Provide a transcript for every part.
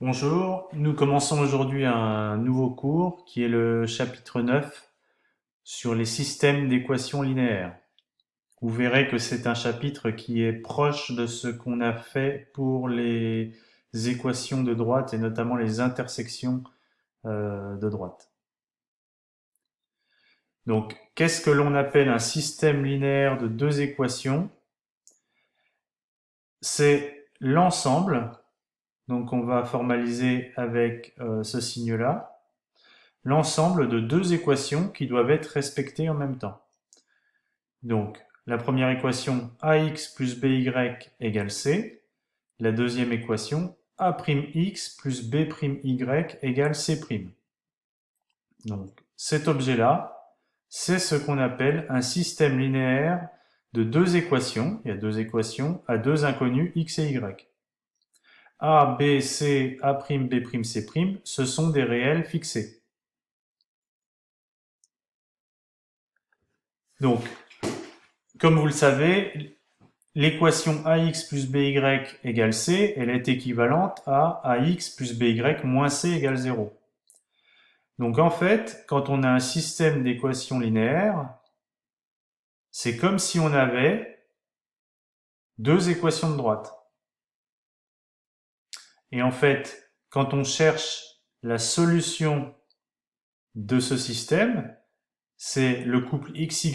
Bonjour, nous commençons aujourd'hui un nouveau cours qui est le chapitre 9 sur les systèmes d'équations linéaires. Vous verrez que c'est un chapitre qui est proche de ce qu'on a fait pour les équations de droite et notamment les intersections de droite. Donc, qu'est-ce que l'on appelle un système linéaire de deux équations? C'est l'ensemble, donc on va formaliser avec ce signe-là, l'ensemble de deux équations qui doivent être respectées en même temps. Donc, la première équation ax plus by égale c, la deuxième équation a'x plus b'y égale c'. Donc, cet objet-là, c'est ce qu'on appelle un système linéaire de deux équations. Il y a deux équations à deux inconnus x et y. A, B, C, A', B', C', ce sont des réels fixés. Donc, comme vous le savez, l'équation ax plus by égale c, elle est équivalente à ax plus by moins c égale 0. Donc en fait, quand on a un système d'équations linéaires, c'est comme si on avait deux équations de droite. Et en fait, quand on cherche la solution de ce système, c'est le couple xy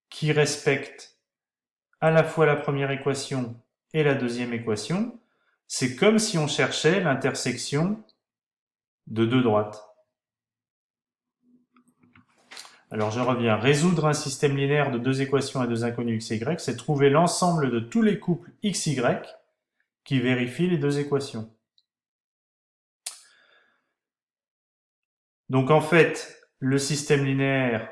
qui respecte à la fois la première équation et la deuxième équation. C'est comme si on cherchait l'intersection de deux droites. Alors je reviens. Résoudre un système linéaire de deux équations à deux inconnus x et y, c'est trouver l'ensemble de tous les couples x, y qui vérifient les deux équations. Donc en fait, le système linéaire,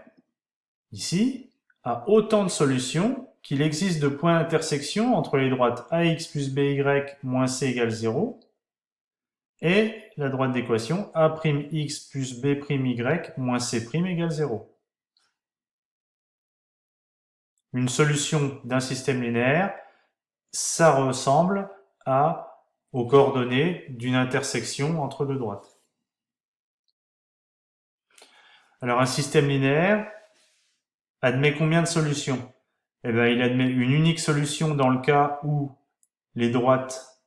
ici, a autant de solutions qu'il existe de points d'intersection entre les droites ax plus by moins c égale 0 et la droite d'équation a'x plus b'y moins c' égale 0. Une solution d'un système linéaire, ça ressemble aux coordonnées d'une intersection entre deux droites. Alors un système linéaire admet combien de solutions? Eh bien, il admet une unique solution dans le cas où les droites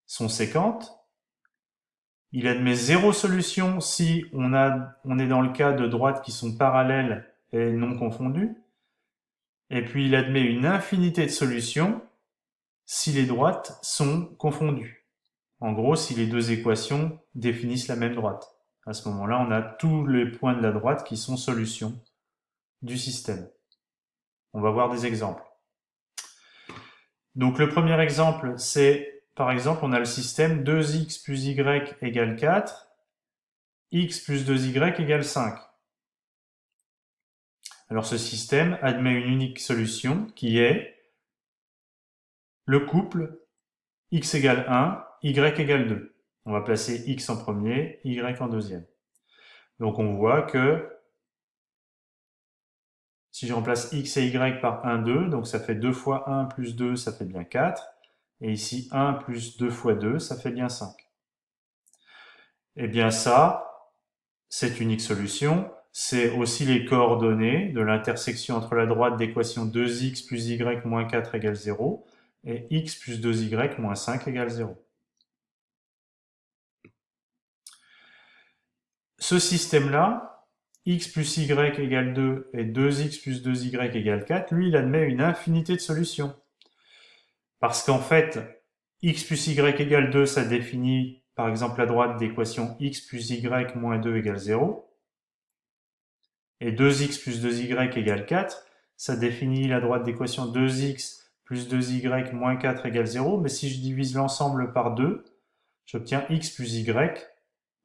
sont séquentes. Il admet zéro solution si on est dans le cas de droites qui sont parallèles et non confondues. Et puis il admet une infinité de solutions si les droites sont confondues. En gros, si les deux équations définissent la même droite. À ce moment-là, on a tous les points de la droite qui sont solutions du système. On va voir des exemples. Donc le premier exemple, c'est, par exemple, on a le système 2x plus y égale 4, x plus 2y égale 5. Alors ce système admet une unique solution qui est le couple x égale 1, y égale 2. On va placer x en premier, y en deuxième. Donc on voit que si je remplace x et y par 1, 2, donc ça fait 2 fois 1 plus 2, ça fait bien 4. Et ici, 1 plus 2 fois 2, ça fait bien 5. Eh bien ça, c'est une unique solution. C'est aussi les coordonnées de l'intersection entre la droite d'équation 2x plus y moins 4 égale 0 et x plus 2y moins 5 égale 0. Ce système-là, x plus y égale 2 et 2x plus 2y égale 4, lui, il admet une infinité de solutions. Parce qu'en fait, x plus y égale 2, ça définit par exemple la droite d'équation x plus y moins 2 égale 0. Et 2x plus 2y égale 4, ça définit la droite d'équation 2x plus 2y moins 4 égale 0. Mais si je divise l'ensemble par 2, j'obtiens x plus y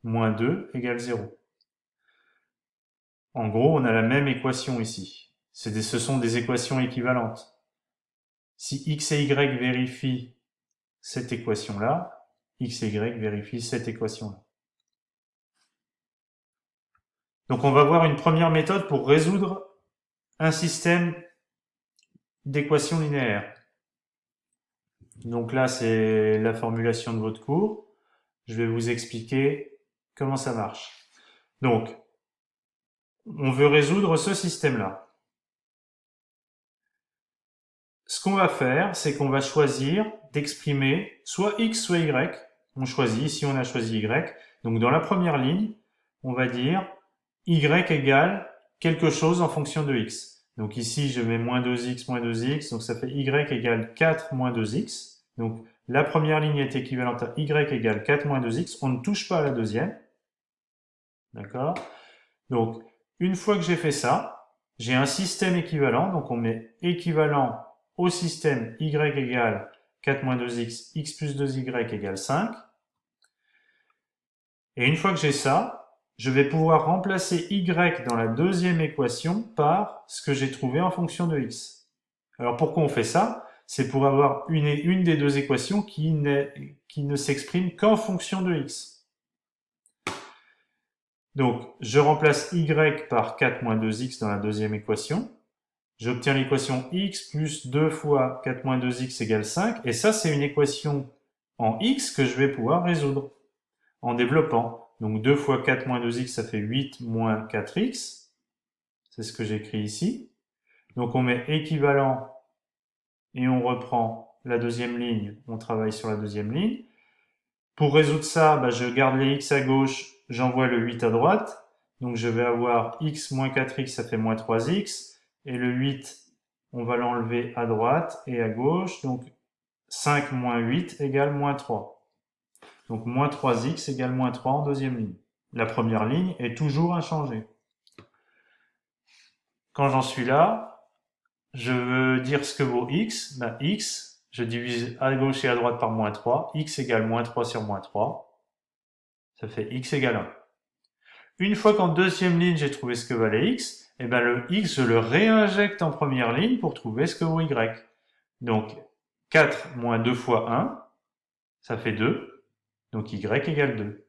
moins 2 égale 0. En gros, on a la même équation ici. Ce sont des équations équivalentes. Si x et y vérifient cette équation-là, x et y vérifient cette équation-là. Donc on va voir une première méthode pour résoudre un système d'équations linéaires. Donc là, c'est la formulation de votre cours. je vais vous expliquer comment ça marche. Donc, on veut résoudre ce système-là. Ce qu'on va faire, c'est qu'on va choisir d'exprimer soit x, soit y. On choisit, ici on a choisi y. Donc dans la première ligne, on va dire y égale quelque chose en fonction de x. Donc ici, je mets moins 2x, donc ça fait y égale 4 moins 2x. Donc la première ligne est équivalente à y égale 4 moins 2x. On ne touche pas à la deuxième. D'accord? Donc, une fois que j'ai fait ça, j'ai un système équivalent. Donc on met équivalent au système y égale 4 moins 2x, x plus 2y égale 5. Et une fois que j'ai ça, je vais pouvoir remplacer y dans la deuxième équation par ce que j'ai trouvé en fonction de x. Alors pourquoi on fait ça? C'est pour avoir une des deux équations qui ne s'exprime qu'en fonction de x. Donc, je remplace y par 4 moins 2x dans la deuxième équation. J'obtiens l'équation x plus 2 fois 4 moins 2x égale 5. Et ça, c'est une équation en x que je vais pouvoir résoudre en développant. Donc 2 fois 4 moins 2x, ça fait 8 moins 4x. C'est ce que j'écris ici. Donc on met équivalent et on reprend la deuxième ligne. On travaille sur la deuxième ligne. Pour résoudre ça, je garde les x à gauche, j'envoie le 8 à droite. Donc je vais avoir x moins 4x, ça fait moins 3x. Et le 8, on va l'enlever à droite et à gauche. Donc 5 moins 8 égale moins 3. Donc moins 3x égale moins 3 en deuxième ligne. La première ligne est toujours inchangée. Quand j'en suis là, je veux dire ce que vaut x. X, je divise à gauche et à droite par moins 3. X égale moins 3 sur moins 3. Ça fait x égale 1. Une fois qu'en deuxième ligne, j'ai trouvé ce que valait x, le x, je le réinjecte en première ligne pour trouver ce que vaut y. Donc 4 moins 2 fois 1, ça fait 2. Donc y égale 2.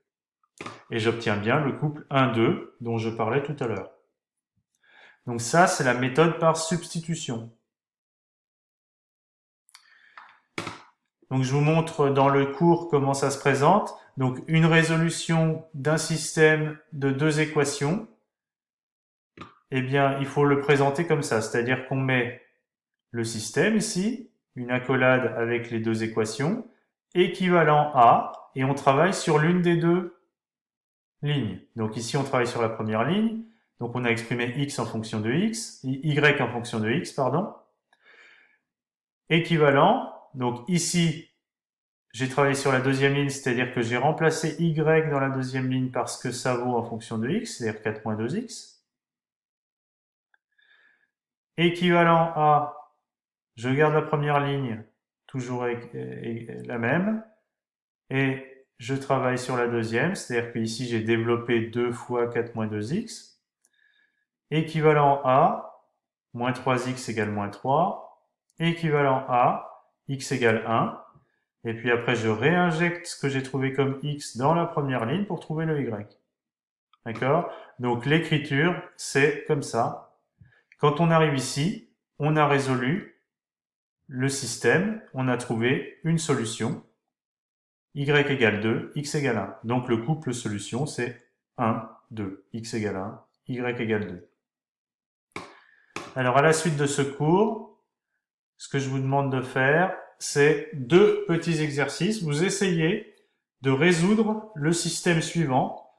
Et j'obtiens bien le couple 1-2 dont je parlais tout à l'heure. Donc ça, c'est la méthode par substitution. Donc je vous montre dans le cours comment ça se présente. Donc une résolution d'un système de deux équations, eh bien il faut le présenter comme ça, c'est-à-dire qu'on met le système ici, une accolade avec les deux équations, équivalent à, et on travaille sur l'une des deux lignes. Donc ici on travaille sur la première ligne, donc on a exprimé x en fonction de x, y en fonction de x, pardon. Équivalent, donc ici j'ai travaillé sur la deuxième ligne, c'est-à-dire que j'ai remplacé y dans la deuxième ligne par ce que ça vaut en fonction de x, c'est-à-dire 4 moins 2x. Équivalent à, je garde la première ligne, toujours la même, et je travaille sur la deuxième, c'est-à-dire que ici j'ai développé 2 fois 4 moins 2x. Équivalent à, moins 3x égale moins 3. Équivalent à, x égale 1. Et puis après, je réinjecte ce que j'ai trouvé comme x dans la première ligne pour trouver le y. D'accord? Donc l'écriture, c'est comme ça. Quand on arrive ici, on a résolu le système, on a trouvé une solution. Y égale 2, x égale 1. Donc le couple solution, c'est 1, 2. X égale 1, y égale 2. Alors à la suite de ce cours, ce que je vous demande de faire, c'est deux petits exercices. Vous essayez de résoudre le système suivant,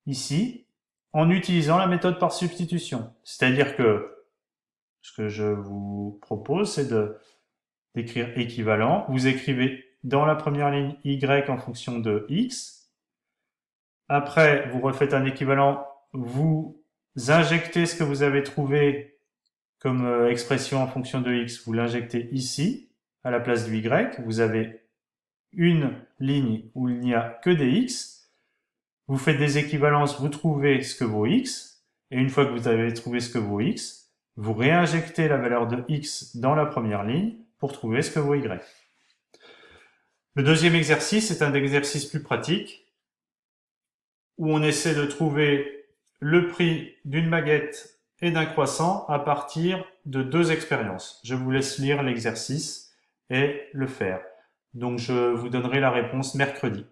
ici, en utilisant la méthode par substitution. C'est-à-dire que ce que je vous propose, c'est d'écrire équivalent. Vous écrivez dans la première ligne y en fonction de x. Après, vous refaites un équivalent, vous injectez ce que vous avez trouvé comme expression en fonction de x, vous l'injectez ici, à la place du y. Vous avez une ligne où il n'y a que des x. Vous faites des équivalences, vous trouvez ce que vaut x. Et une fois que vous avez trouvé ce que vaut x, vous réinjectez la valeur de x dans la première ligne pour trouver ce que vaut y. Le deuxième exercice est un exercice plus pratique où on essaie de trouver le prix d'une baguette et d'un croissant à partir de deux expériences. Je vous laisse lire l'exercice et le faire. Donc je vous donnerai la réponse mercredi.